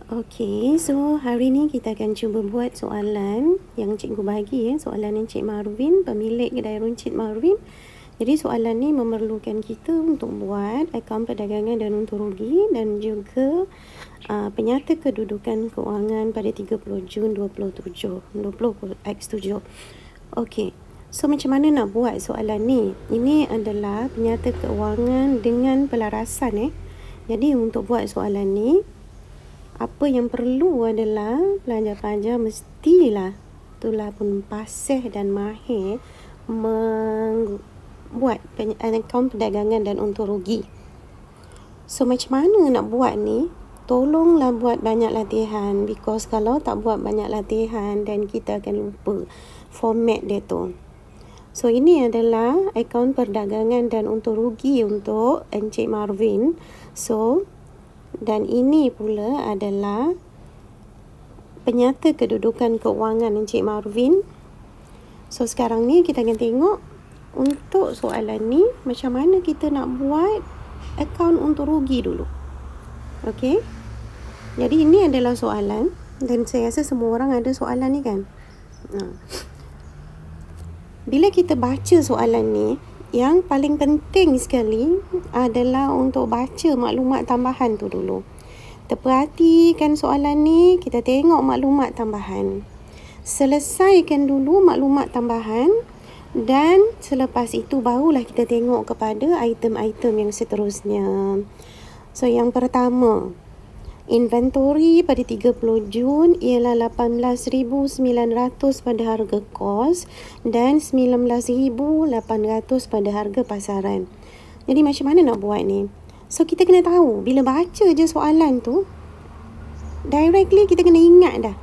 Okey, so hari ni kita akan cuba buat soalan yang cikgu bagi soalan yang Cik Marvin, pemilik kedai runcit Marvin. Jadi soalan ni memerlukan kita untuk buat akaun perdagangan dan untung rugi dan juga penyata kedudukan kewangan pada 30 Jun 20X7. Okey. So macam mana nak buat soalan ni? Ini adalah penyata keuangan dengan pelarasan Jadi untuk buat soalan ni, apa yang perlu adalah pelajar-pelajar mestilah itulah pun fasih dan mahir membuat akaun perdagangan dan untung rugi. So macam mana nak buat ni? Tolonglah buat banyak latihan, because kalau tak buat banyak latihan dan kita akan lupa format dia tu. So ini adalah akaun perdagangan dan untung rugi untuk Encik Marvin. So dan ini pula adalah penyata kedudukan keuangan Encik Marvin. So sekarang ni kita akan tengok untuk soalan ni macam mana kita nak buat akaun untung rugi dulu. Okey. Jadi ini adalah soalan dan saya rasa semua orang ada soalan ni kan. Bila kita baca soalan ni, yang paling penting sekali adalah untuk baca maklumat tambahan tu dulu. Terperhatikan soalan ni, kita tengok maklumat tambahan. Selesaikan dulu maklumat tambahan dan selepas itu barulah kita tengok kepada item-item yang seterusnya. So yang pertama, inventory pada 30 Jun ialah 18,900 pada harga kos dan 19,800 pada harga pasaran. Jadi macam mana nak buat ni? So kita kena tahu, bila baca je soalan tu, directly kita kena ingat dah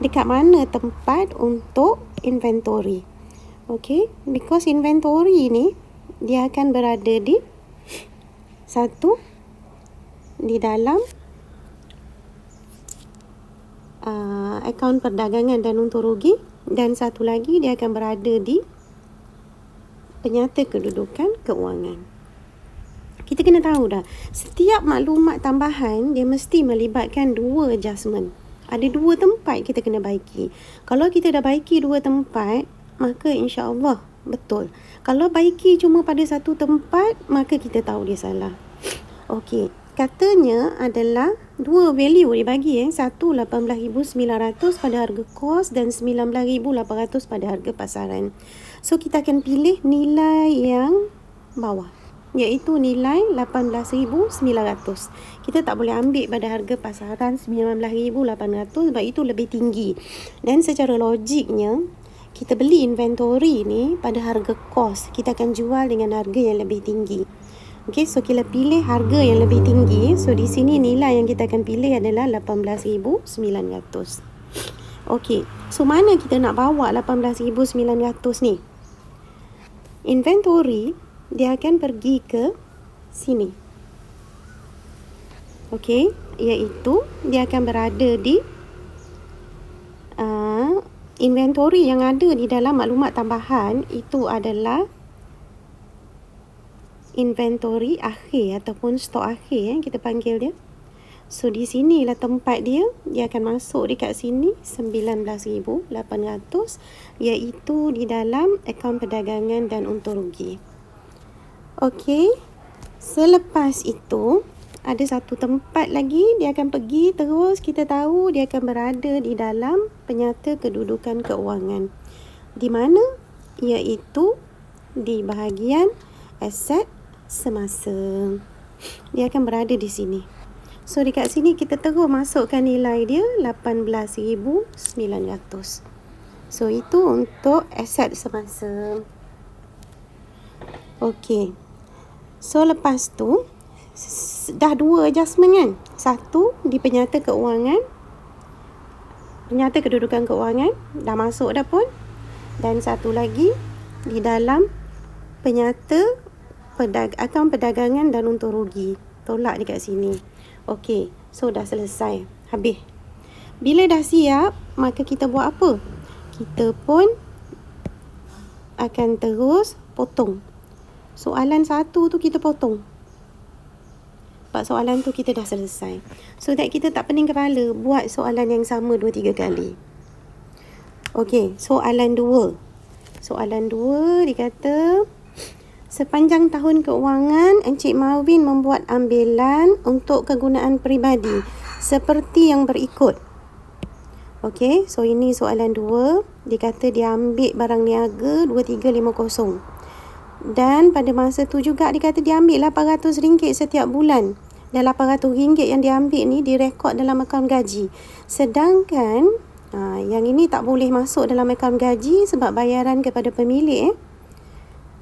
dekat mana tempat untuk inventory. Okay, because inventory ni dia akan berada di satu, di dalam akaun perdagangan dan untung rugi, dan satu lagi dia akan berada di penyata kedudukan keuangan. Kita kena tahu dah, setiap maklumat tambahan dia mesti melibatkan dua adjustment. Ada dua tempat kita kena baiki. Kalau kita dah baiki dua tempat, maka insya-Allah betul. Kalau baiki cuma pada satu tempat, maka kita tahu dia salah. Okey. Katanya adalah dua value dibagi Satu 18,900 pada harga kos dan 19,800 pada harga pasaran. So kita akan pilih nilai yang bawah, iaitu nilai 18,900. Kita tak boleh ambil pada harga pasaran 19,800 sebab itu lebih tinggi. Dan secara logiknya, kita beli inventory ni pada harga kos, kita akan jual dengan harga yang lebih tinggi. Okey, so kita pilih harga yang lebih tinggi. So di sini nilai yang kita akan pilih adalah 18,900. Okey, so mana kita nak bawa 18,900 ni? Inventory dia akan pergi ke sini. Okey, iaitu dia akan berada di inventory yang ada di dalam maklumat tambahan itu adalah inventory akhir ataupun stok akhir kita panggil dia. So di sinilah tempat dia akan masuk dekat sini 19,800, iaitu di dalam akaun perdagangan dan untung rugi. Okey, selepas itu ada satu tempat lagi dia akan pergi terus, kita tahu dia akan berada di dalam penyata kedudukan keuangan. Di mana? Iaitu di bahagian aset semasa. Dia akan berada di sini. So dekat sini kita terus masukkan nilai dia 18,900. So itu untuk aset semasa. Okey. So lepas tu dah dua adjustment kan? Satu di penyata keuangan, penyata kedudukan keuangan dah masuk dah pun, dan satu lagi di dalam penyata akaun perdagangan dan untung rugi. Tolak dekat sini. Okey, so dah selesai. Habis. Bila dah siap, maka kita buat apa? Kita pun akan terus potong. Soalan satu tu kita potong. Sebab soalan tu kita dah selesai. So that kita tak pening kepala buat soalan yang sama 2-3 kali. Okey, soalan 2. Soalan 2 dikata, sepanjang tahun keuangan, Encik Marvin membuat ambilan untuk kegunaan peribadi seperti yang berikut. Okey, so ini soalan 2. Dikata dia ambil barang niaga 2350. Dan pada masa tu juga dikata dia ambil RM800 setiap bulan. Dan RM800 yang dia ambil ni direkod dalam akaun gaji. Sedangkan yang ini tak boleh masuk dalam akaun gaji sebab bayaran kepada pemilik.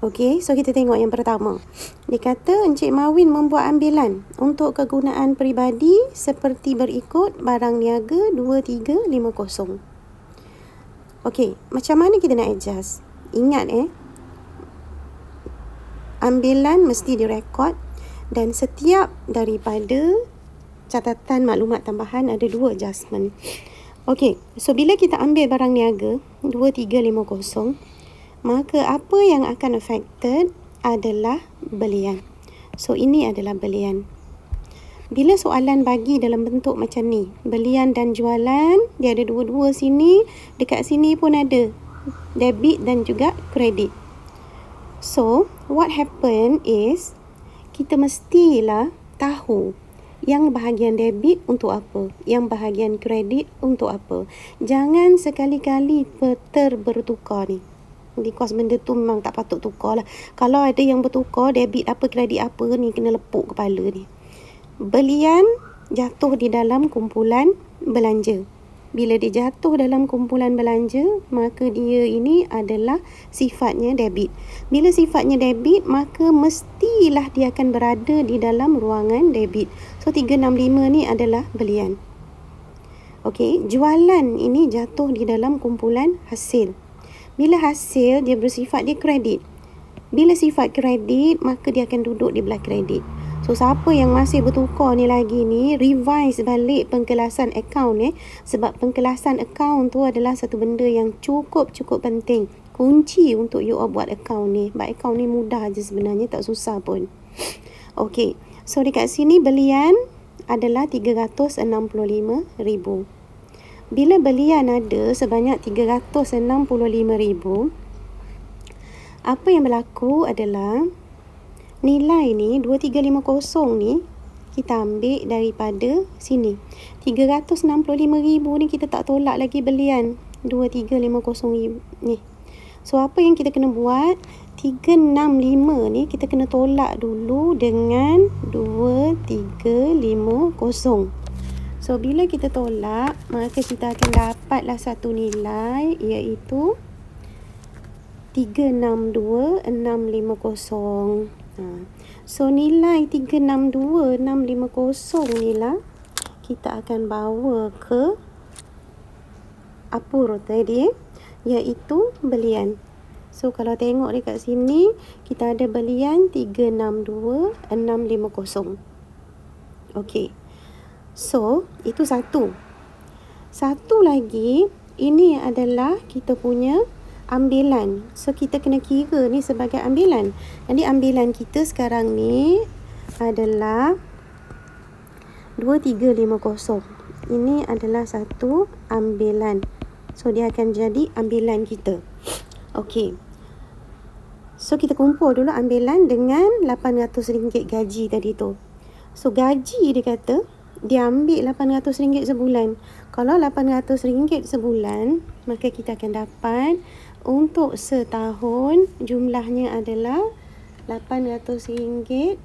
Okey, so kita tengok yang pertama. Dia kata Encik Marvin membuat ambilan untuk kegunaan peribadi seperti berikut, barang niaga 2350. Okey, macam mana kita nak adjust? Ingat ambilan mesti direkod dan setiap daripada catatan maklumat tambahan ada 2 adjustment. Okey, so bila kita ambil barang niaga 2350, maka apa yang akan affected adalah belian. So ini adalah belian. Bila soalan bagi dalam bentuk macam ni, belian dan jualan, dia ada dua-dua sini, dekat sini pun ada debit dan juga kredit. So what happen is, kita mestilah tahu yang bahagian debit untuk apa, yang bahagian kredit untuk apa. Jangan sekali-kali bertukar ni. Because benda tu memang tak patut tukar lah. Kalau ada yang bertukar debit apa kredit apa ni, kena lepuk kepala ni. Belian jatuh di dalam kumpulan belanja. Bila dia jatuh dalam kumpulan belanja, maka dia ini adalah sifatnya debit. Bila sifatnya debit, maka mestilah dia akan berada di dalam ruangan debit. So 365 ni adalah belian. Okey, jualan ini jatuh di dalam kumpulan hasil. Bila hasil, dia bersifat dia kredit. Bila sifat kredit, maka dia akan duduk di belah kredit. So, siapa yang masih bertukar ni lagi ni, revise balik pengkelasan akaun sebab pengkelasan akaun tu adalah satu benda yang cukup penting. Kunci untuk you all buat akaun ni. Buat akaun ni mudah je sebenarnya, tak susah pun. Okey, so dekat sini belian adalah RM365,000. Bila belian ada sebanyak RM365,000, apa yang berlaku adalah nilai ni 2350 ni kita ambil daripada sini. 365,000 ni kita tak tolak lagi belian 2350 ni. So apa yang kita kena buat? 365 ni kita kena tolak dulu dengan 2350. So, bila kita tolak, maka kita akan dapatlah satu nilai, iaitu 362,650. So, nilai 362,650 ni lah kita akan bawa ke apa tadi, iaitu belian. So, kalau tengok dekat sini, kita ada belian 362,650. Okey. So, itu satu. Satu lagi, ini adalah kita punya ambilan. So, kita kena kira ni sebagai ambilan. Jadi, ambilan kita sekarang ni adalah 2350. Ini adalah satu ambilan. So, dia akan jadi ambilan kita. Okey. So, kita kumpul dulu ambilan dengan RM800 gaji tadi tu. So, gaji dia kata, dia ambil RM800 sebulan. Kalau RM800 sebulan, maka kita akan dapat untuk setahun jumlahnya adalah RM800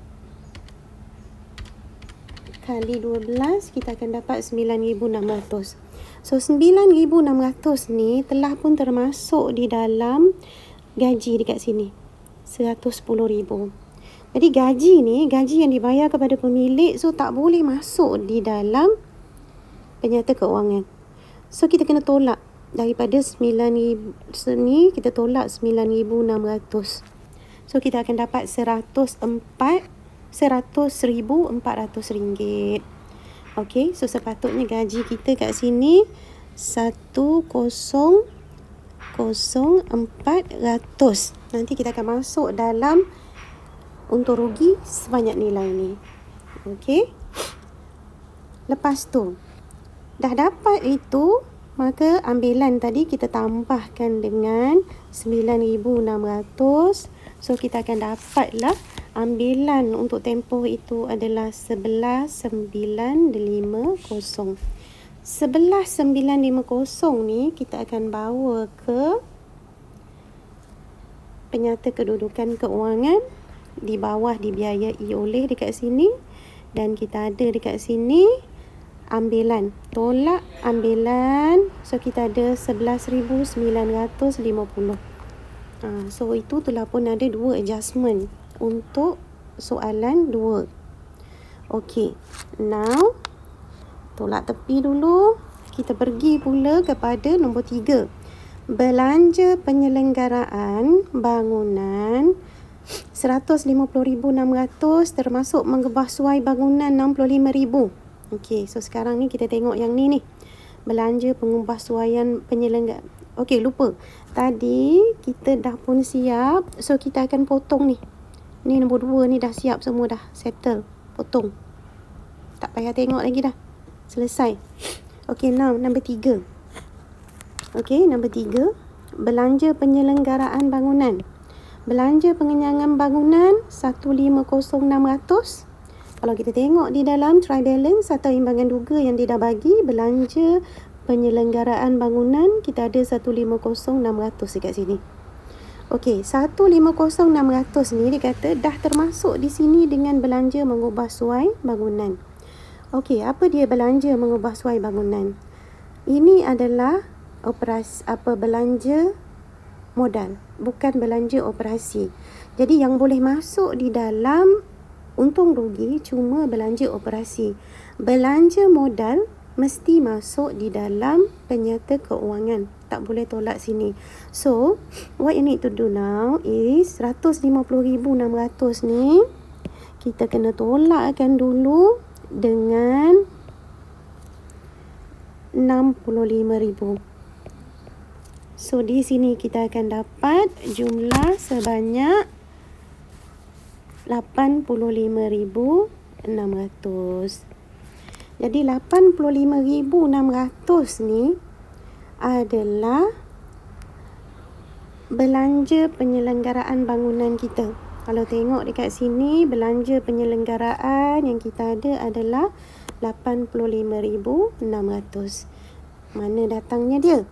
kali 12, kita akan dapat RM9,600. So, RM9,600 ni telah pun termasuk di dalam gaji dekat sini. RM110,000. Jadi gaji ni, gaji yang dibayar kepada pemilik, so tak boleh masuk di dalam penyata keuangan. So kita kena tolak daripada 9,000 ni, kita tolak 9,600. So kita akan dapat RM100,400. Okey, so sepatutnya gaji kita kat sini 100,400. Nanti kita akan masuk dalam untuk rugi sebanyak nilai ni. Okey. Lepas tu, dah dapat itu, maka ambilan tadi kita tambahkan dengan 9,600. So, kita akan dapatlah ambilan untuk tempoh itu adalah 11,950. 11,950 ni kita akan bawa ke penyata kedudukan keuangan. Di bawah dibiayai oleh dekat sini. Dan kita ada dekat sini ambilan. Tolak ambilan. So, kita ada 11,950. So, itu telah pun ada 2 adjustment untuk soalan 2. Okey. Now, tolak tepi dulu. Kita pergi pula kepada nombor 3. Belanja penyelenggaraan bangunan 150,600 termasuk mengubah suai bangunan 65,000. Okey, so sekarang ni kita tengok yang ni. Belanja pengubah suaian penyelenggaraan. Okey, lupa. Tadi kita dah pun siap. So, kita akan potong ni. Ni nombor 2 ni dah siap semua dah. Settle. Potong. Tak payah tengok lagi dah. Selesai. Okey, now nombor 3. Okey, nombor 3. Belanja penyelenggaraan bangunan. Belanja pengenyangan bangunan 150,600. Kalau kita tengok di dalam try balance atau imbangan duga yang dia dah bagi, belanja penyelenggaraan bangunan, kita ada 150,600 dekat sini. Okey, 150,600 ni dia kata dah termasuk di sini dengan belanja mengubah suai bangunan. Okey, apa dia belanja mengubah suai bangunan? Ini adalah belanja modal, bukan belanja operasi. Jadi yang boleh masuk di dalam untung rugi cuma belanja operasi. Belanja modal mesti masuk di dalam penyata keuangan. Tak boleh tolak sini. So, what you need to do now is 150,600 ni kita kena tolakkan dulu dengan 65,000. So, di sini kita akan dapat jumlah sebanyak 85,600. Jadi 85,600 ni adalah belanja penyelenggaraan bangunan kita. Kalau tengok dekat sini, belanja penyelenggaraan yang kita ada adalah 85,600. Mana datangnya dia?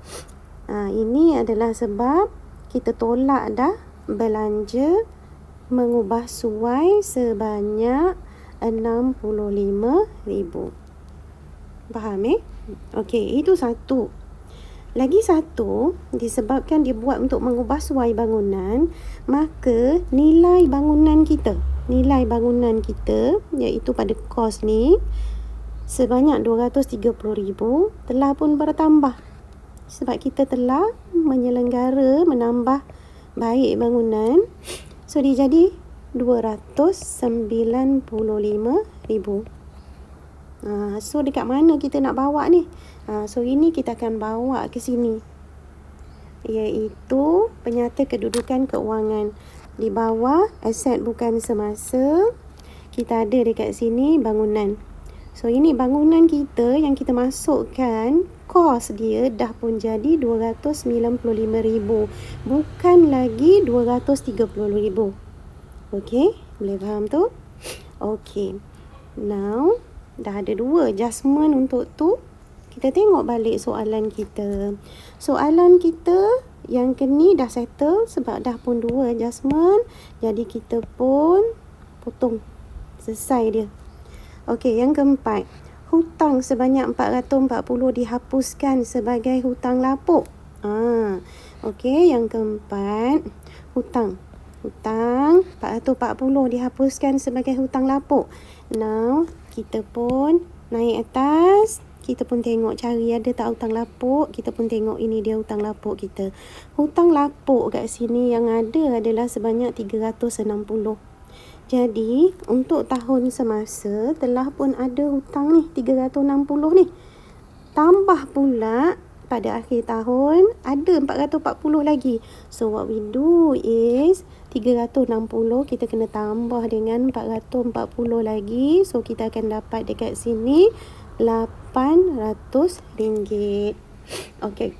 Ini adalah sebab kita tolak dah belanja mengubah suai sebanyak 65,000. Faham Okey, itu satu. Lagi satu, disebabkan dia buat untuk mengubah suai bangunan, maka nilai bangunan kita iaitu pada kos ni sebanyak 230,000 telah pun bertambah. Sebab kita telah menambah baik bangunan. So, dia jadi 295,000. So, dekat mana kita nak bawa ni? So, ini kita akan bawa ke sini. Iaitu penyata kedudukan keuangan. Di bawah, aset bukan semasa. Kita ada dekat sini bangunan. So, ini bangunan kita yang kita masukkan. Kos dia dah pun jadi 295,000. Bukan lagi 230,000. Okey, boleh faham tu? Okey. Now, dah ada 2 adjustment untuk tu. Kita tengok balik soalan kita. Soalan kita yang ni dah settle sebab dah pun 2 adjustment. Jadi, kita pun potong. Selesai dia. Okey, yang keempat. Hutang sebanyak 440 dihapuskan sebagai hutang lapuk. Okey, yang keempat. Hutang 440 dihapuskan sebagai hutang lapuk. Now, kita pun naik atas. Kita pun tengok cari ada tak hutang lapuk. Kita pun tengok ini dia hutang lapuk kita. Hutang lapuk kat sini yang ada adalah sebanyak 360. Jadi, untuk tahun semasa telah pun ada hutang ni 360 ni. Tambah pula pada akhir tahun ada 440 lagi. So, what we do is 360 kita kena tambah dengan 440 lagi. So kita akan dapat dekat sini RM800. Okey.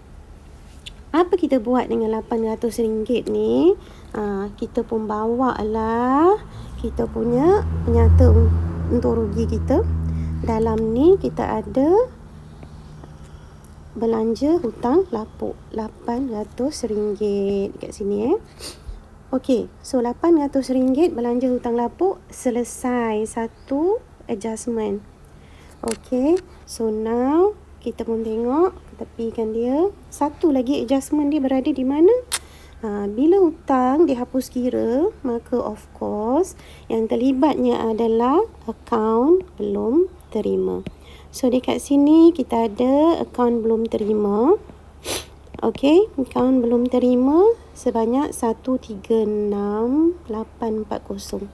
Apa kita buat dengan RM800 ni? Kita pun bawa lah kita punya penyata untuk rugi kita. Dalam ni kita ada belanja hutang lapuk RM800 kat sini Okey, so RM800 belanja hutang lapuk, selesai satu adjustment. Okey, so now kita pun tengok, tepikan dia. Satu lagi adjustment dia berada di mana? Bila hutang dihapus kira, maka of course yang terlibatnya adalah akaun belum terima. So dekat sini kita ada akaun belum terima. Okey, akaun belum terima sebanyak 136,840.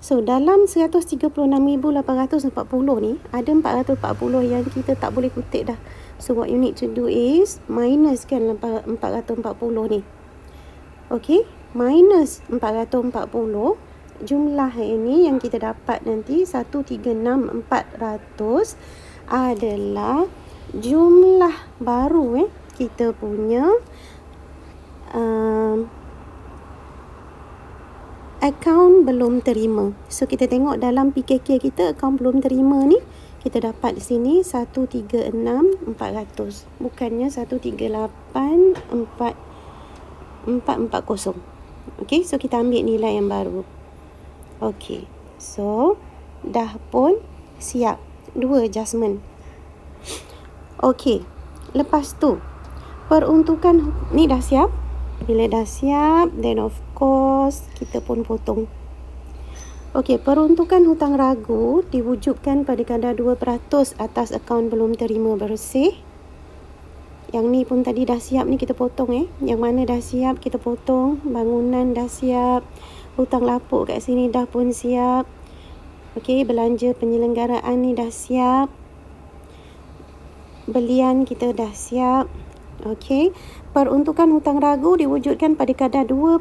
So dalam 136,840 ni ada 440 yang kita tak boleh kutip dah. So what you need to do is minuskan 440 ni. Okey, minus 440, jumlah ini yang kita dapat nanti 136,400 adalah jumlah baru kita punya akaun belum terima. So kita tengok dalam PKK kita akaun belum terima ni kita dapat di sini 136,400, bukannya 138,440. Okey, so kita ambil nilai yang baru. Okey, so dah pun siap dua adjustment. Okey, lepas tu peruntukan ni dah siap. Bila dah siap, then of course kita pun potong. Okey, peruntukan hutang ragu diwujudkan pada kadar 2% atas akaun belum terima bersih. Yang ni pun tadi dah siap ni kita potong Yang mana dah siap kita potong. Bangunan dah siap. Hutang lapuk kat sini dah pun siap. Okey, belanja penyelenggaraan ni dah siap. Belian kita dah siap. Okey, peruntukan hutang ragu diwujudkan pada kadar 2%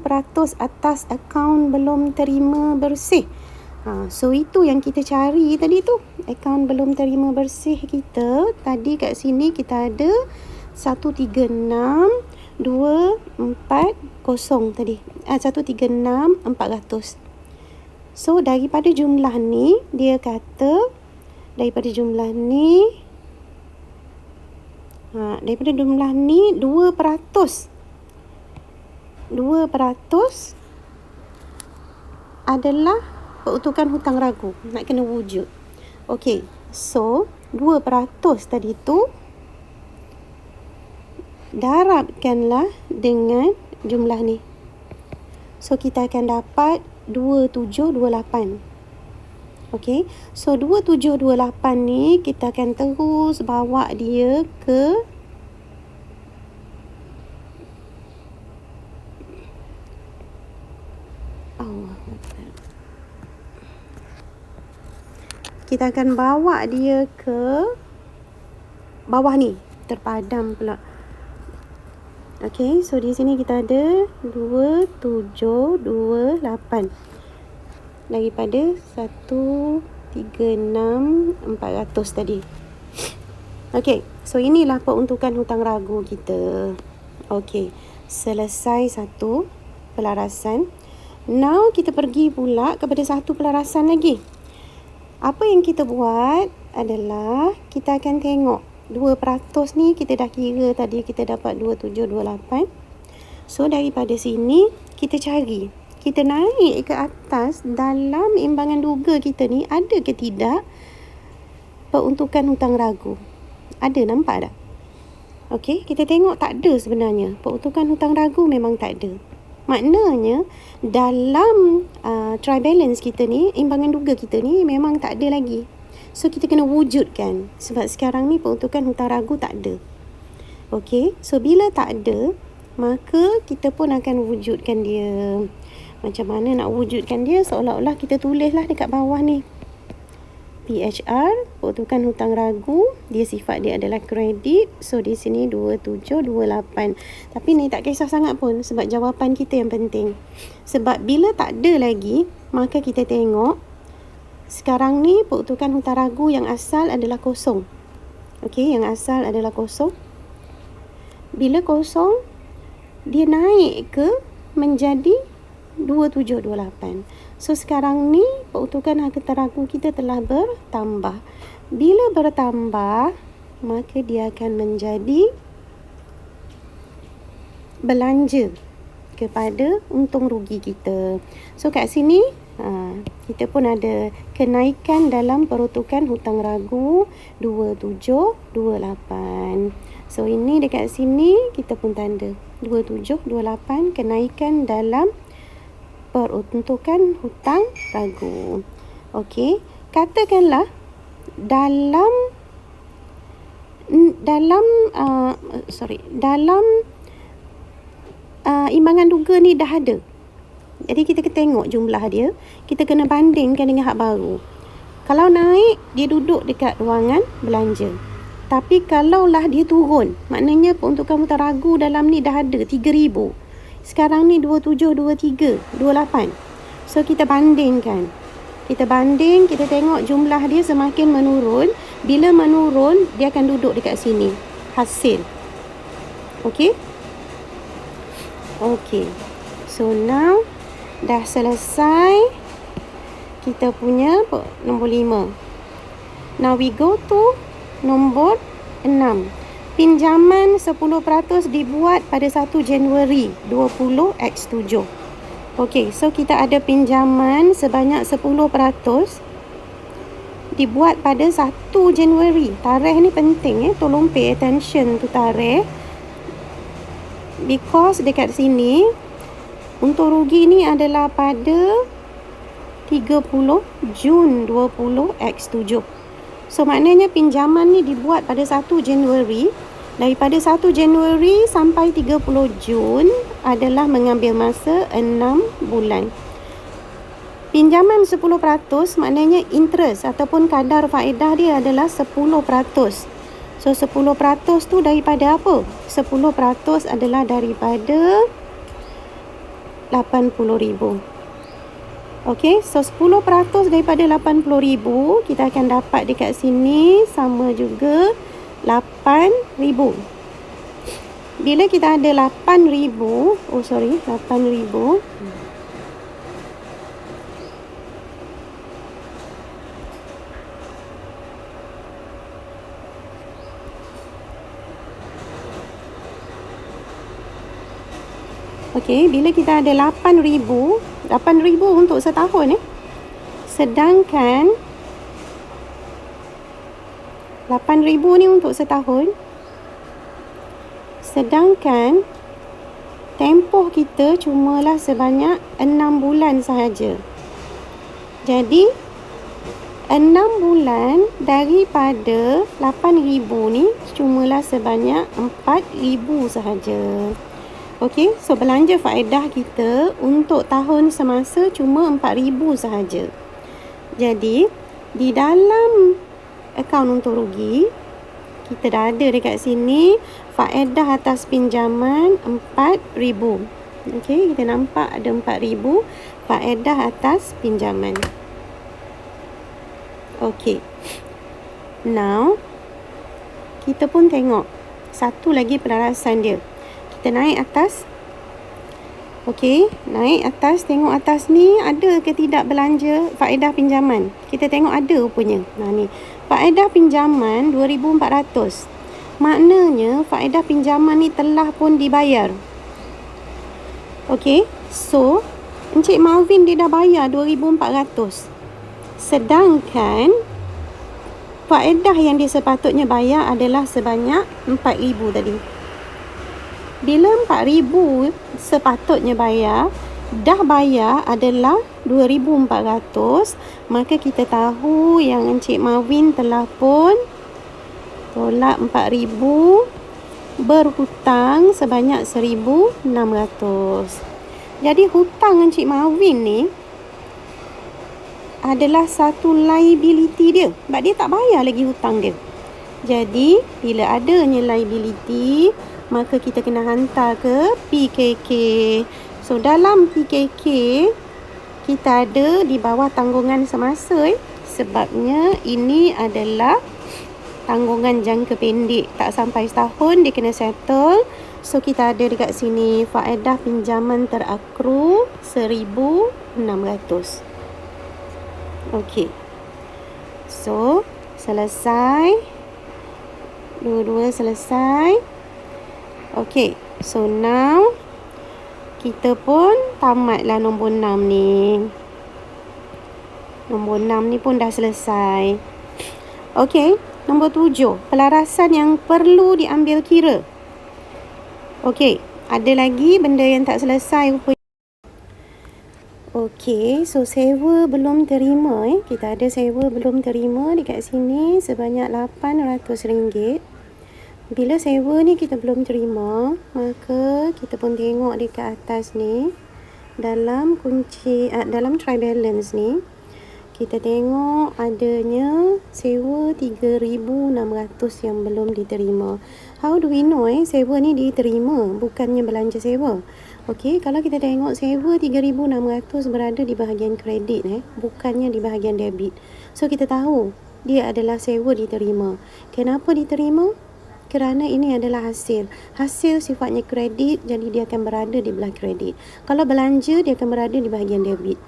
atas akaun belum terima bersih. So itu yang kita cari tadi tu. Akaun belum terima bersih kita. Tadi kat sini kita ada 136,240 tadi. 136,400. So daripada jumlah ni, dia kata daripada jumlah ni 2% adalah peruntukan hutang ragu nak kena wujud. Okey, so 2% tadi tu darabkanlah dengan jumlah ni. So kita akan dapat 2728. Okey, so 2728 ni kita akan terus bawa dia ke kita akan bawa dia ke bawah ni, terpadam pula. Okey, so di sini kita ada 2728 daripada 136,400 tadi. Okey, so inilah peruntukan hutang ragu kita. Okey, selesai satu pelarasan. Now kita pergi pula kepada satu pelarasan lagi. Apa yang kita buat adalah kita akan tengok 2% ni kita dah kira tadi, kita dapat 2728. So daripada sini kita cari, kita naik ke atas dalam imbangan duga kita ni ada ke tidak peruntukan hutang ragu. Ada, nampak tak? Okey, kita tengok tak ada sebenarnya. Peruntukan hutang ragu memang tak ada. Maknanya dalam try balance kita ni, imbangan duga kita ni memang tak ada lagi. So kita kena wujudkan. Sebab sekarang ni peruntukan hutang ragu tak ada. Okey, so bila tak ada, maka kita pun akan wujudkan dia. Macam mana nak wujudkan dia? Seolah-olah kita tulislah dekat bawah ni. PHR, peruntukan hutang ragu, dia sifat dia adalah kredit. So di sini 2728. Tapi ni tak kisah sangat pun sebab jawapan kita yang penting. Sebab bila tak ada lagi, maka kita tengok sekarang ni peruntukan hutang ragu yang asal adalah kosong. Okey, yang asal adalah kosong. Bila kosong, dia naik ke menjadi 2728. So sekarang ni peruntukan harta ragu kita telah bertambah. Bila bertambah, maka dia akan menjadi belanja kepada untung rugi kita. So kat sini kita pun ada kenaikan dalam peruntukan hutang ragu 2728. So ini dekat sini kita pun tanda 2728 kenaikan dalam peruntukan hutang ragu. Okey, katakanlah dalam imbangan duga ni dah ada. Jadi kita tengok jumlah dia, kita kena bandingkan dengan hak baru. Kalau naik, dia duduk dekat ruangan belanja. Tapi kalaulah dia turun, maknanya peruntukan hutang ragu dalam ni dah ada 3,000. Sekarang ni 27, 23, 28. So kita bandingkan. Kita tengok jumlah dia semakin menurun. Bila menurun, dia akan duduk dekat sini. Hasil. Okey? Okey. So now dah selesai kita punya nombor 5. Now we go to nombor 6. Pinjaman 10% dibuat pada 1 Januari 20X7. Okey, so kita ada pinjaman sebanyak 10% dibuat pada 1 Januari. Tarikh ni penting tolong pay attention tu tarikh. Because dekat sini untung rugi ni adalah pada 30 Jun 20X7. So maknanya pinjaman ni dibuat pada 1 Januari. Daripada 1 Januari sampai 30 Jun adalah mengambil masa 6 bulan. Pinjaman 10% maknanya interest ataupun kadar faedah dia adalah 10%. So 10% tu daripada apa? 10% adalah daripada 80,000. Okey, so 10% daripada 80,000 kita akan dapat dekat sini sama juga 8,000. Bila kita ada 8,000, 8,000. Okey, bila kita ada 8,000 untuk setahun sedangkan 8,000 ni untuk setahun. Sedangkan tempoh kita cumalah sebanyak 6 bulan sahaja. Jadi 6 bulan daripada 8,000 ni cumalah sebanyak 4,000 sahaja. Okey, so belanja faedah kita untuk tahun semasa cuma 4,000 sahaja. Jadi di dalam akaun untung rugi kita dah ada dekat sini faedah atas pinjaman 4,000. Okey, kita nampak ada 4,000 faedah atas pinjaman. Okey. Now kita pun tengok satu lagi pelarasan dia. Kita naik atas. Okey, naik atas, tengok atas ni ada ke tidak belanja faedah pinjaman. Kita tengok ada rupanya. Ni faedah pinjaman 2,400. Maknanya faedah pinjaman ni telah pun dibayar. Okey, so Encik Malvin dia dah bayar 2,400. Sedangkan faedah yang dia sepatutnya bayar adalah sebanyak 4,000 tadi. Bila 4,000 sepatutnya bayar, dah bayar adalah 2,400, maka kita tahu yang Encik Marvin telah pun tolak 4,000, berhutang sebanyak 1,600. Jadi hutang Encik Marvin ni adalah satu liability dia. Sebab dia tak bayar lagi hutang dia. Jadi, bila adanya liability, maka kita kena hantar ke PKK. So, dalam PKK, kita ada di bawah tanggungan semasa. Sebabnya, ini adalah tanggungan jangka pendek. Tak sampai setahun, dia kena settle. So, kita ada dekat sini faedah pinjaman terakru 1,600. Okey. So, selesai. Dua-dua selesai. Okey. So, now kita pun tamatlah nombor 6 ni. Nombor 6 ni pun dah selesai. Okey. Nombor 7. Pelarasan yang perlu diambil kira. Okey. Ada lagi benda yang tak selesai rupanya. Okey, so sewa belum terima. Kita ada sewa belum terima dekat sini sebanyak RM800. Bila sewa ni kita belum terima, maka kita pun tengok dekat atas ni, dalam kunci, dalam try balance ni, kita tengok adanya sewa RM3,600 yang belum diterima. How do we know sewa ni diterima, bukannya belanja sewa? Okey, kalau kita tengok sewa RM3,600 berada di bahagian kredit, bukannya di bahagian debit. So, kita tahu dia adalah sewa diterima. Kenapa diterima? Kerana ini adalah hasil. Hasil sifatnya kredit, jadi dia akan berada di belah kredit. Kalau belanja, dia akan berada di bahagian debit.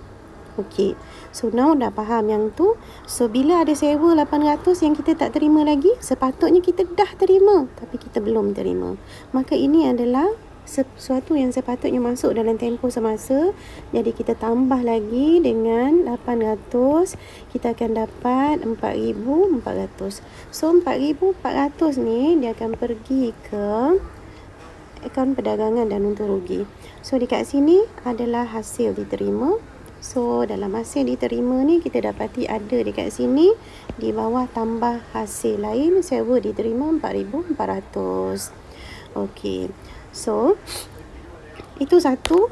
Okey, so now dah faham yang tu. So, bila ada sewa 800 yang kita tak terima lagi, sepatutnya kita dah terima, tapi kita belum terima. Maka ini adalah sesuatu yang sepatutnya masuk dalam tempoh semasa. Jadi, kita tambah lagi dengan 800, kita akan dapat 4,400. So, 4,400 ni dia akan pergi ke akaun perdagangan dan untung rugi. So, dekat sini adalah hasil diterima. So, dalam hasil diterima ni, kita dapati ada dekat sini, di bawah tambah hasil lain, sewa diterima 4,400. Okey. So, itu satu.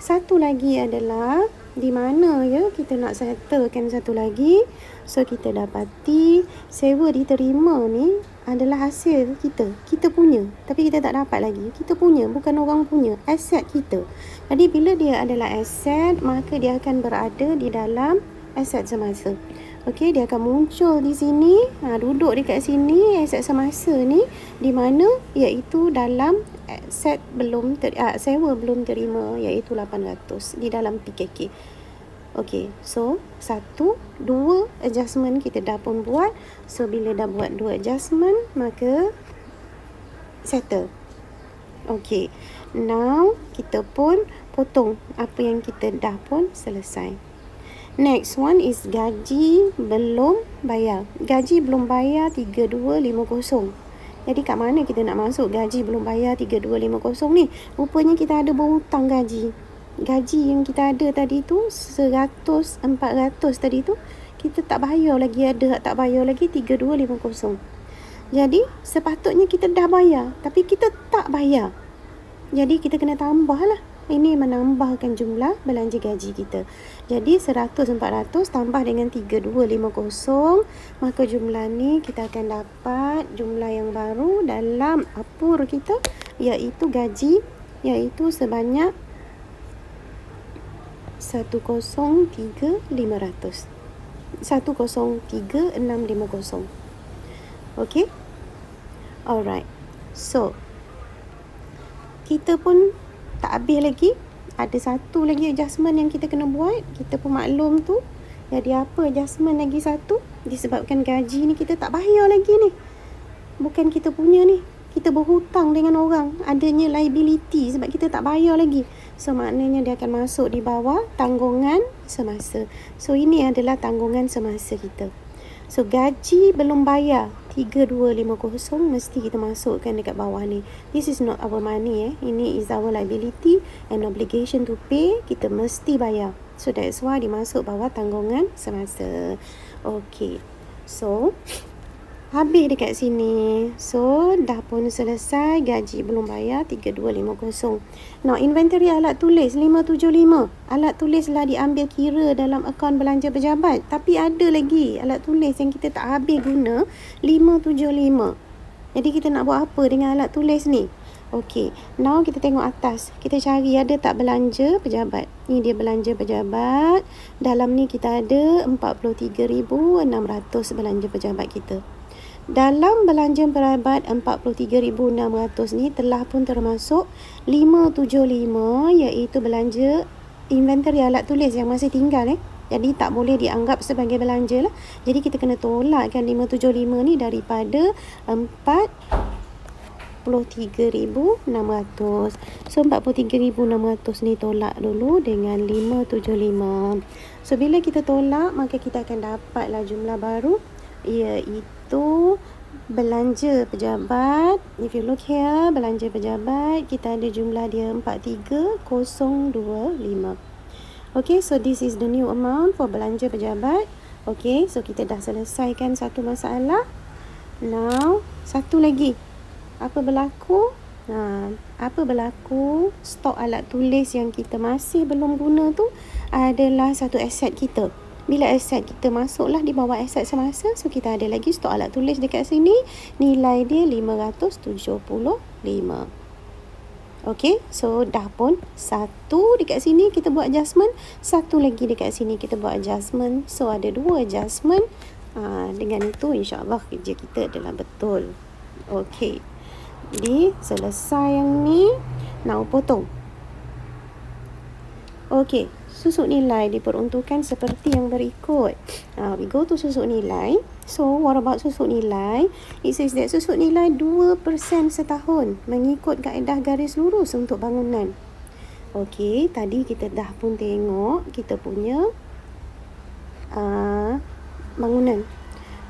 Satu lagi adalah, di mana kita nak settlekan satu lagi. So, kita dapati, sewa diterima ni adalah hasil kita. Kita punya. Tapi kita tak dapat lagi. Kita punya, bukan orang punya. Aset kita. Jadi, bila dia adalah aset, maka dia akan berada di dalam aset semasa. Okey, dia akan muncul di sini. Duduk dekat sini, aset semasa ni. Di mana? Iaitu dalam aset sewa belum terima, iaitu 800. Di dalam PKK. Okey, so 1, 2 adjustment kita dah pun buat. So, bila dah buat 2 adjustment, maka settle. Okey, now kita pun potong apa yang kita dah pun selesai. Next one is gaji belum bayar. Gaji belum bayar 3250. Jadi kat mana kita nak masuk gaji belum bayar 3250 ni? Rupanya kita ada berhutang gaji. Gaji yang kita ada tadi tu 100, 400 tadi tu, kita tak bayar lagi, ada tak bayar lagi 3250. Jadi sepatutnya kita dah bayar, tapi kita tak bayar. Jadi kita kena tambah lah. Ini menambahkan jumlah belanja gaji kita. Jadi 100, 400 tambah dengan 3250, maka jumlah ni kita akan dapat jumlah yang baru dalam apur kita, iaitu gaji, iaitu sebanyak 103,650. Okey? Alright. So, kita pun tak habis lagi. Ada satu lagi adjustment yang kita kena buat. Kita pun maklum tu. Jadi apa adjustment lagi satu? Disebabkan gaji ni kita tak bayar lagi ni. Bukan kita punya ni. Kita berhutang dengan orang. Adanya liability sebab kita tak bayar lagi. So, maknanya dia akan masuk di bawah tanggungan semasa. So, ini adalah tanggungan semasa kita. So, gaji belum bayar 3250 mesti kita masukkan dekat bawah ni. This is not our money. Ini is our liability and obligation to pay. Kita mesti bayar. So, that's why dimasuk bawah tanggungan semasa. Okay. So, Habis dekat sini. So, dah pun selesai. Gaji belum bayar 3250. Now, inventory alat tulis 575. Alat tulis lah diambil kira dalam akaun belanja pejabat. Tapi ada lagi alat tulis yang kita tak habis guna 575. Jadi, kita nak buat apa dengan alat tulis ni? Okey, now kita tengok atas. Kita cari ada tak belanja pejabat. Ni dia belanja pejabat. Dalam ni kita ada 43,600 belanja pejabat kita. Dalam belanja pejabat 43,600 ni telah pun termasuk 575 iaitu belanja inventory alat tulis yang masih tinggal Jadi tak boleh dianggap sebagai belanja lah. Jadi kita kena tolakkan 575 ni daripada 43,600. So 43,600 ni tolak dulu dengan 575. So bila kita tolak maka kita akan dapatlah jumlah baru iaitu belanja pejabat. If you look here, belanja pejabat kita ada jumlah dia 43,025. Okay, so this is the new amount for belanja pejabat. Okay, so kita dah selesaikan satu masalah. Now, satu lagi. Apa berlaku? Apa berlaku? Stok alat tulis yang kita masih belum guna tu adalah satu aset kita. Bila aset kita masuklah di bawah aset semasa, so kita ada lagi stok alat tulis dekat sini. Nilai dia 575. Okay, so dah pun satu dekat sini kita buat adjustment, satu lagi dekat sini kita buat adjustment. So ada 2 adjustment. Dengan itu insyaAllah kerja kita adalah betul. Okay, jadi selesai yang ni. Now potong. Okay, susuk nilai diperuntukkan seperti yang berikut. We go to susuk nilai. So, what about susuk nilai? It says that susuk nilai 2% setahun mengikut kaedah garis lurus untuk bangunan. Okay, tadi kita dah pun tengok kita punya bangunan.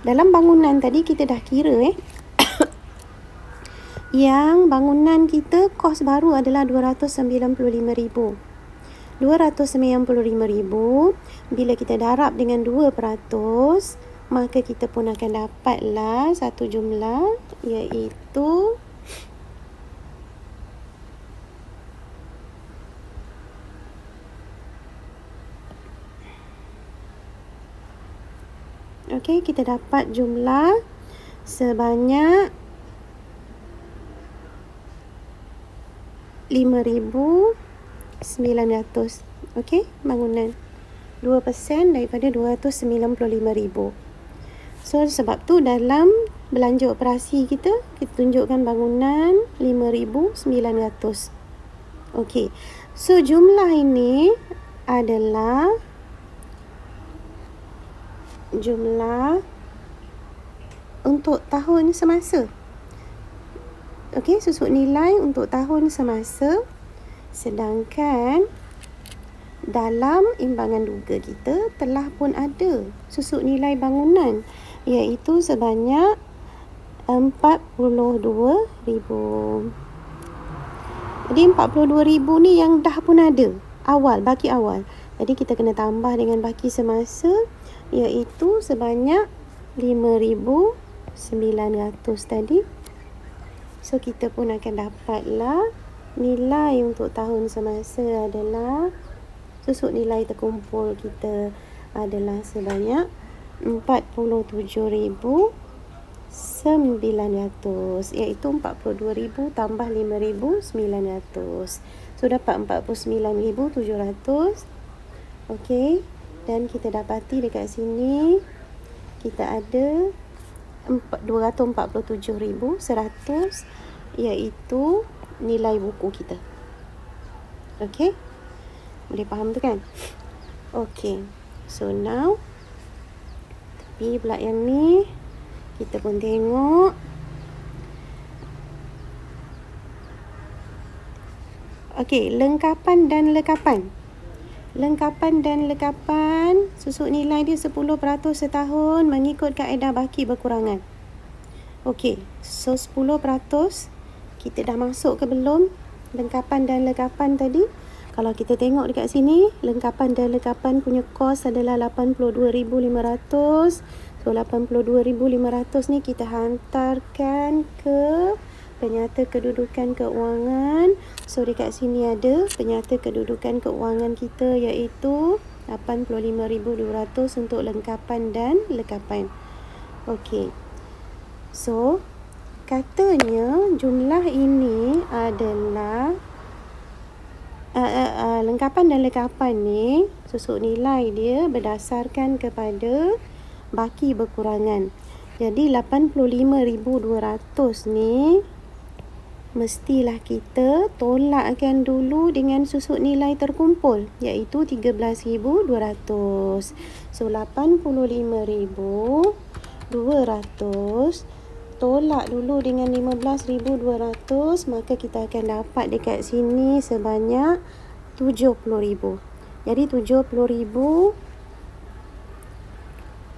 Dalam bangunan tadi kita dah kira yang bangunan kita kos baru adalah 295,000. 295,000 bila kita darab dengan 2%, maka kita pun akan dapatlah satu jumlah iaitu kita dapat jumlah sebanyak 5,900. Bangunan 2% daripada 295,000. So sebab tu dalam belanja operasi kita tunjukkan bangunan 5,900. So jumlah ini adalah jumlah untuk tahun semasa. Susuk nilai untuk tahun semasa. Sedangkan dalam imbangan duga kita telah pun ada susuk nilai bangunan iaitu sebanyak 42,000. Jadi 42,000 ni yang dah pun ada baki awal. Jadi kita kena tambah dengan baki semasa iaitu sebanyak 5,900 tadi. So kita pun akan dapatlah nilai untuk tahun semasa adalah susuk nilai terkumpul kita adalah sebanyak 47,900 iaitu 42,000 tambah 5,900. So dapat 49,700. Dan kita dapati dekat sini kita ada 247,100 iaitu nilai buku kita. Boleh faham tu kan? So now tapi pula yang ni kita pun tengok lengkapan dan lekapan. Lengkapan dan lekapan susuk nilai dia 10% setahun mengikut kaedah baki berkurangan. So 10% kita dah masuk ke belum lengkapan dan lekapan tadi? Kalau kita tengok dekat sini, lengkapan dan lekapan punya kos adalah 82,500. So 82,500 ni kita hantarkan ke penyata kedudukan keuangan. So dekat sini ada penyata kedudukan keuangan kita, iaitu 85,200 untuk lengkapan dan lekapan. Okey. So katanya jumlah ini adalah lengkapan dan lekapan ni, susuk nilai dia berdasarkan kepada baki berkurangan. Jadi 85,200 ni mestilah kita tolakkan dulu dengan susuk nilai terkumpul, iaitu 13,200. So 85,200 tolak dulu dengan 15,200, maka kita akan dapat dekat sini sebanyak 70,000. Jadi 70,000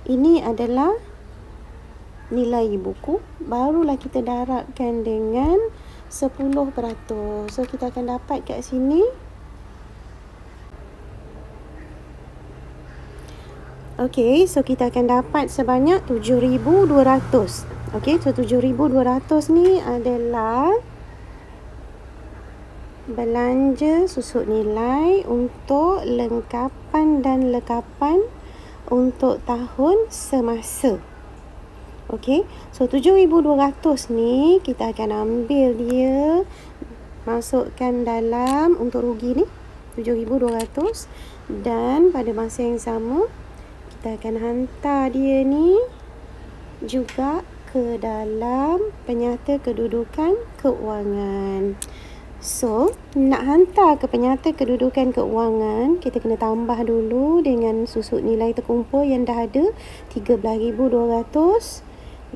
ini adalah nilai buku. Barulah kita darabkan dengan 10%. So kita akan dapat kat sini okey, so kita akan dapat sebanyak 7,200. Okey, so 7,200 ni adalah belanja susuk nilai untuk lengkapan dan lekapan untuk tahun semasa. Okey, so 7,200 ni kita akan ambil dia, masukkan dalam untuk rugi ni 7,200, dan pada masa yang sama kita akan hantar dia ni juga ke dalam penyata kedudukan keuangan. So, nak hantar ke penyata kedudukan keuangan, kita kena tambah dulu dengan susuk nilai terkumpul yang dah ada 13,200.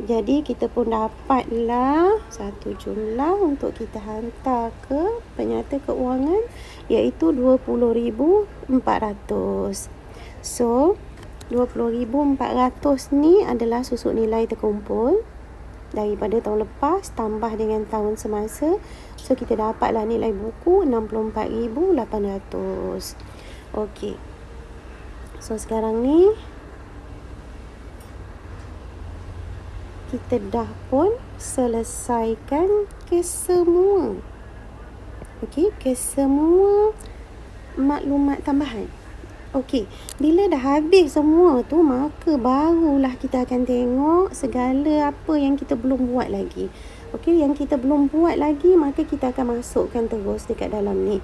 Jadi, kita pun dapatlah satu jumlah untuk kita hantar ke penyata keuangan, iaitu 20,400. So, 20,400 ni adalah susuk nilai terkumpul daripada tahun lepas tambah dengan tahun semasa. So kita dapatlah nilai buku 64,800. Okey. So sekarang ni kita dah pun selesaikan kesemua. Okey, kesemua maklumat tambahan. Okey, bila dah habis semua tu, maka barulah kita akan tengok segala apa yang kita belum buat lagi. Okey, yang kita belum buat lagi, maka kita akan masukkan terus dekat dalam ni.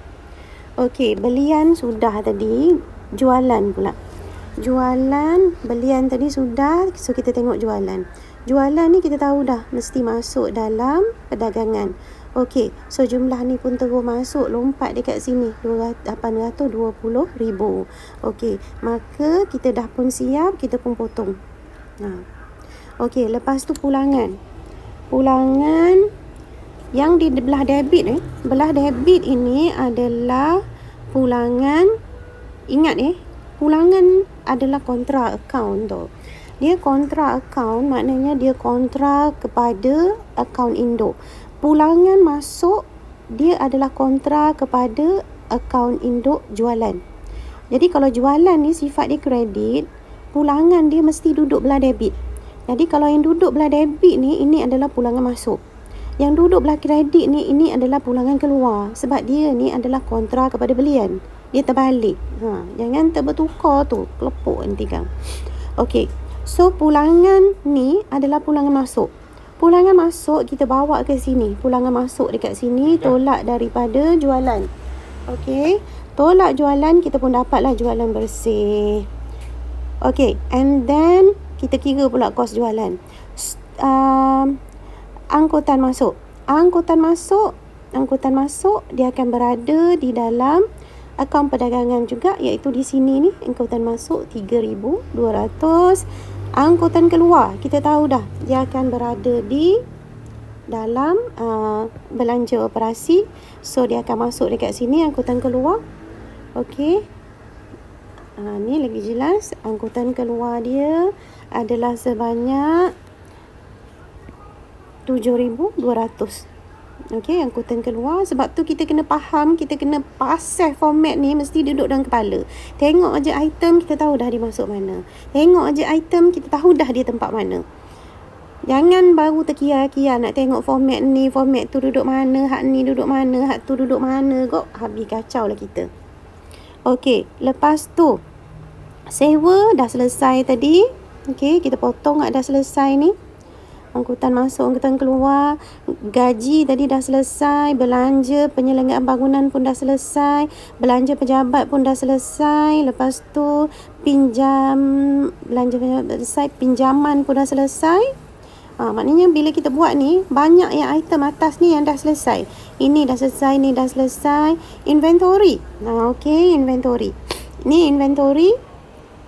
Okey, belian sudah tadi, jualan pula. Jualan, belian tadi sudah, so kita tengok jualan. Jualan ni kita tahu dah, mesti masuk dalam perdagangan. Okey, so jumlah ni pun terus masuk, lompat dekat sini, 820,000. Okey, maka kita dah pun siap, kita pun potong. Okey, lepas tu pulangan. Pulangan yang di belah debit belah debit ini adalah pulangan. Ingat pulangan adalah kontra akaun tu. Dia kontra akaun, maknanya dia kontra kepada akaun induk. Pulangan masuk, dia adalah kontra kepada akaun induk jualan. Jadi kalau jualan ni sifat dia kredit, pulangan dia mesti duduk belah debit. Jadi kalau yang duduk belah debit ni, ini adalah pulangan masuk. Yang duduk belah kredit ni, ini adalah pulangan keluar. Sebab dia ni adalah kontra kepada belian. Dia terbalik. Jangan terbertukar tu, kelepuk nanti kan. Okey, so pulangan ni adalah pulangan masuk. Pulangan masuk kita bawa ke sini. Pulangan masuk dekat sini, tolak daripada jualan. Okey, tolak jualan, kita pun dapatlah jualan bersih. Okey, and then kita kira pula kos jualan. Angkutan masuk. Angkutan masuk dia akan berada di dalam akaun perdagangan juga, iaitu di sini ni, angkutan masuk 3,200. Angkutan keluar, kita tahu dah, dia akan berada di dalam belanja operasi. So dia akan masuk dekat sini, angkutan keluar. Okey, ni lagi jelas. Angkutan keluar dia adalah sebanyak 7,200. Okey, angkutan keluar. Sebab tu kita kena faham, kita kena pasal format ni mesti duduk dalam kepala. Tengok aja item, kita tahu dah dia masuk mana. Tengok aja item, kita tahu dah dia tempat mana. Jangan baru terkia-kia nak tengok format ni, format tu duduk mana, hak ni duduk mana, hak tu duduk mana. Kok habis kacau lah kita. Okey, lepas tu sewa dah selesai tadi. Okey, kita potong dah selesai ni. Angkutan masuk, angkutan keluar. Gaji tadi dah selesai. Belanja penyelenggaraan bangunan pun dah selesai. Belanja pejabat pun dah selesai. Lepas tu belanja pejabat dah selesai. Pinjaman pun dah selesai. Maknanya bila kita buat ni, banyak yang item atas ni yang dah selesai. Ini dah selesai, ni dah selesai. Inventory. Okey, inventory. Ni inventory.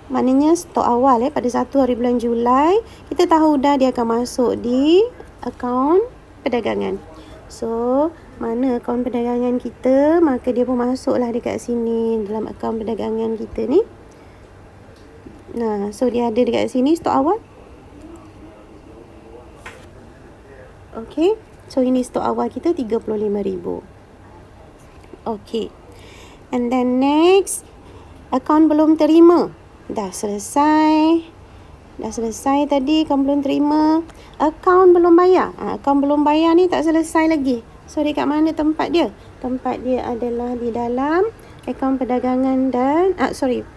Maknanya stok awal pada 1 hari bulan Julai, kita tahu dah dia akan masuk di akaun perdagangan. So, mana akaun perdagangan kita, maka dia pun masuklah dekat sini dalam akaun perdagangan kita ni. So dia ada dekat sini stok awal. Okey, so ini stok awal kita 35,000. Okey. And then next, akaun belum terima. Dah selesai tadi, akaun belum terima. Akaun belum bayar. Akaun belum bayar ni tak selesai lagi. So, dekat mana tempat dia? Tempat dia adalah di dalam akaun perdagangan dan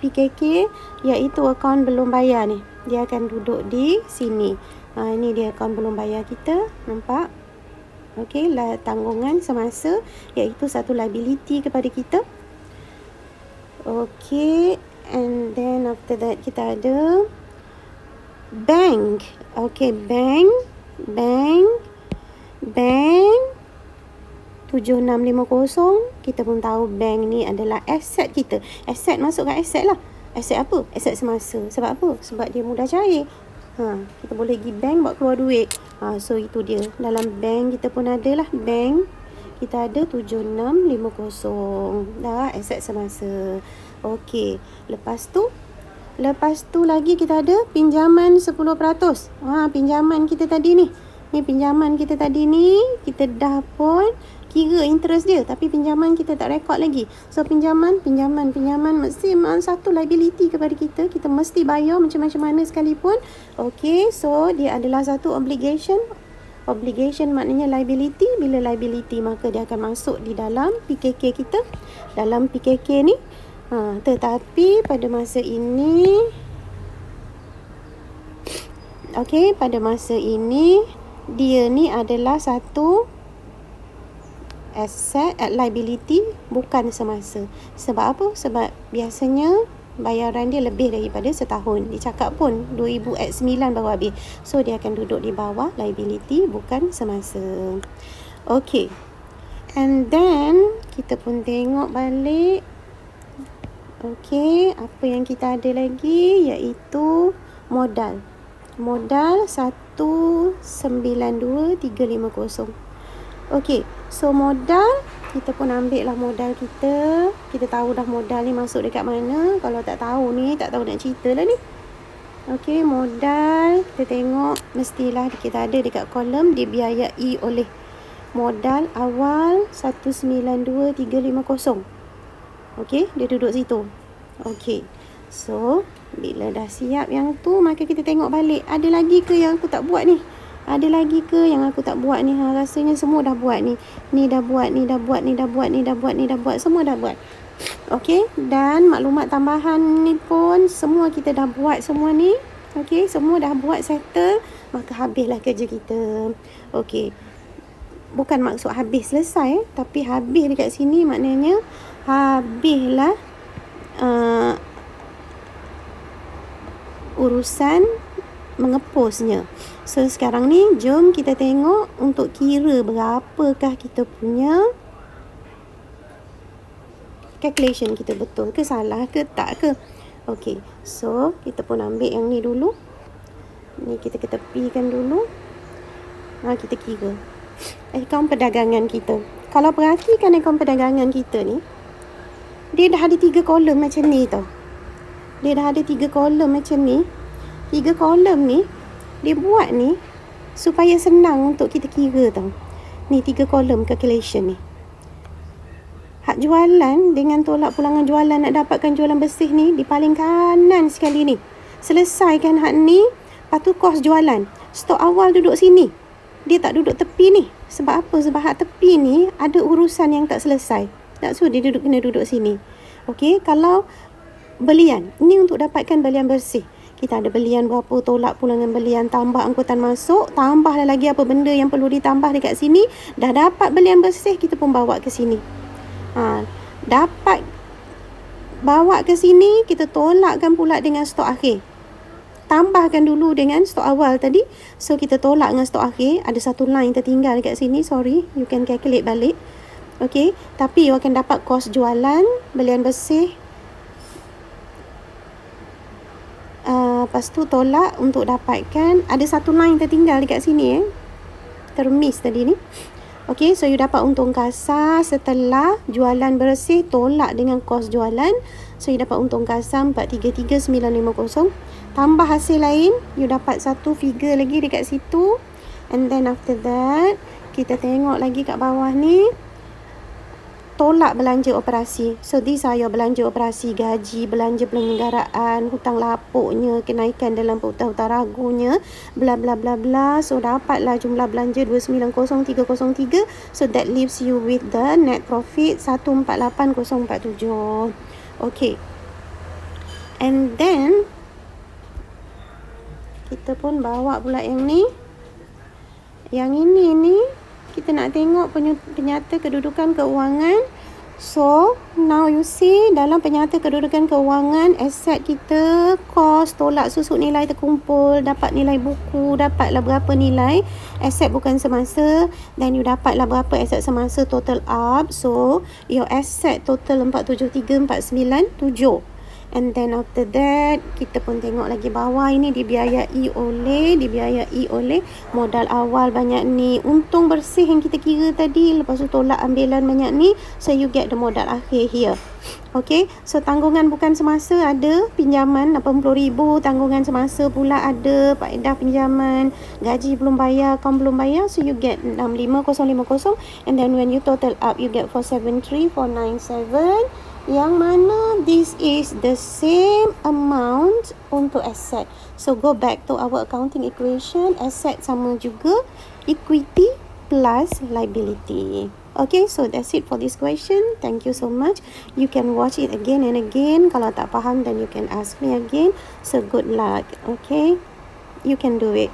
PKK, iaitu akaun belum bayar ni. Dia akan duduk di sini. Ini dia akaun belum bayar kita. Nampak? Okey, tanggungan semasa, iaitu satu liability kepada kita. Okey. And then after that kita ada bank. Okay, bank 7650. Kita pun tahu bank ni adalah aset kita. Aset masuk ke aset lah. Aset apa? Aset semasa. Sebab apa? Sebab dia mudah cair. Kita boleh pergi bank buat keluar duit. So itu dia. Dalam bank kita pun ada lah. Bank kita ada 7650. Dah aset semasa. Okey, lepas tu lagi kita ada pinjaman 10%. Pinjaman kita tadi ni. Pinjaman kita tadi ni, kita dah pun kira interest dia, tapi pinjaman kita tak rekod lagi. So pinjaman mesti satu liability kepada kita. Kita mesti bayar macam mana sekalipun. Okey, so dia adalah satu obligation. Obligation maknanya liability. Bila liability, maka dia akan masuk di dalam PKK kita. Dalam PKK ni. Tetapi pada masa ini, pada masa ini, dia ni adalah satu asset, liability, bukan semasa. Sebab apa? Sebab biasanya bayaran dia lebih daripada setahun. Dia cakap pun 2009 baru habis. So, dia akan duduk di bawah liability, bukan semasa. Okay. And then, kita pun tengok balik. Okay, apa yang kita ada lagi iaitu modal. Modal 192,350. Okay, so modal, kita pun ambil lah modal kita. Kita tahu dah modal ni masuk dekat mana. Kalau tak tahu ni, tak tahu nak cerita lah ni. Okay, modal, kita tengok mestilah kita ada dekat kolom dibiayai oleh modal awal 192,350. Okey, dia duduk situ. Okey. So, bila dah siap yang tu, maka kita tengok balik. Ada lagi ke yang aku tak buat ni? Ada lagi ke yang aku tak buat ni? Rasanya semua dah buat ni. Ni dah buat, ni dah buat, ni dah buat, ni dah buat, ni dah buat. Semua dah buat. Okey, dan maklumat tambahan ni pun semua kita dah buat semua ni. Okey, semua dah buat settle. Maka habislah kerja kita. Okey. Bukan maksud habis selesai, tapi habis dekat sini maknanya habislah urusan mengepusnya. So sekarang ni jom kita tengok untuk kira berapakah kita punya calculation kita betul ke salah ke tak ke. Okey, so kita pun ambil yang ni dulu. Ni kita ketepikan dulu. Kita kira akaun perdagangan kita. Kalau perhatikan akaun perdagangan kita ni, dia dah ada 3 kolom macam ni tau. Dia dah ada 3 kolom macam ni. 3 kolom ni, dia buat ni supaya senang untuk kita kira tau. Ni 3 kolom calculation ni. Hak jualan dengan tolak pulangan jualan nak dapatkan jualan bersih ni di paling kanan sekali ni. Selesaikan hak ni, lepas tu kos jualan. Stok awal duduk sini. Dia tak duduk tepi ni. Sebab apa? Sebab hak tepi ni ada urusan yang tak selesai. Tak, so dia kena duduk sini. Okey, kalau belian, ni untuk dapatkan belian bersih. Kita ada belian berapa, tolak pulangan belian, tambah angkutan masuk, tambah lagi apa benda yang perlu ditambah dekat sini. Dah dapat belian bersih, kita pun bawa ke sini. Dapat bawa ke sini, kita tolakkan pula dengan stok akhir. Tambahkan dulu dengan stok awal tadi. So kita tolak dengan stok akhir. Ada satu line tertinggal dekat sini, sorry, you can calculate balik. Okay, tapi you akan dapat kos jualan belian bersih. Lepas tu tolak untuk dapatkan, ada satu line tertinggal dekat sini, termiss tadi ni. Okay, so you dapat untung kasar setelah jualan bersih tolak dengan kos jualan. So you dapat untung kasar 433,950. Tambah hasil lain, you dapat satu figure lagi dekat situ. And then after that, kita tengok lagi kat bawah ni, tolak belanja operasi. So these are your belanja operasi, gaji, belanja penyelenggaraan, hutang lapuknya, kenaikan dalam hutang ragunya, bla bla bla bla. So dapatlah jumlah belanja 290,303. So that leaves you with the net profit 148,047. Okay. And then kita pun bawa pula yang ni. Yang ini ni kita nak tengok penyata kedudukan keuangan. So, now you see dalam penyata kedudukan keuangan, aset kita, kos, tolak susut nilai terkumpul, dapat nilai buku, dapatlah berapa nilai aset bukan semasa, then you dapatlah berapa aset semasa total up. So, your asset total 473,497. And then after that, kita pun tengok lagi bawah ini dibiayai oleh modal awal banyak ni, untung bersih yang kita kira tadi, lepas tu tolak ambilan banyak ni, so you get the modal akhir here. Okay, so tanggungan bukan semasa ada, pinjaman 80,000, tanggungan semasa pula ada, faedah pinjaman, gaji belum bayar, kaum belum bayar, so you get 65,050. And then when you total up, you get 473,497. Yang mana this is the same amount untuk asset. So go back to our accounting equation. Asset sama juga equity plus liability. Okay, so that's it for this question. Thank you so much. You can watch it again and again. Kalau tak faham, then you can ask me again. So good luck. Okay, you can do it.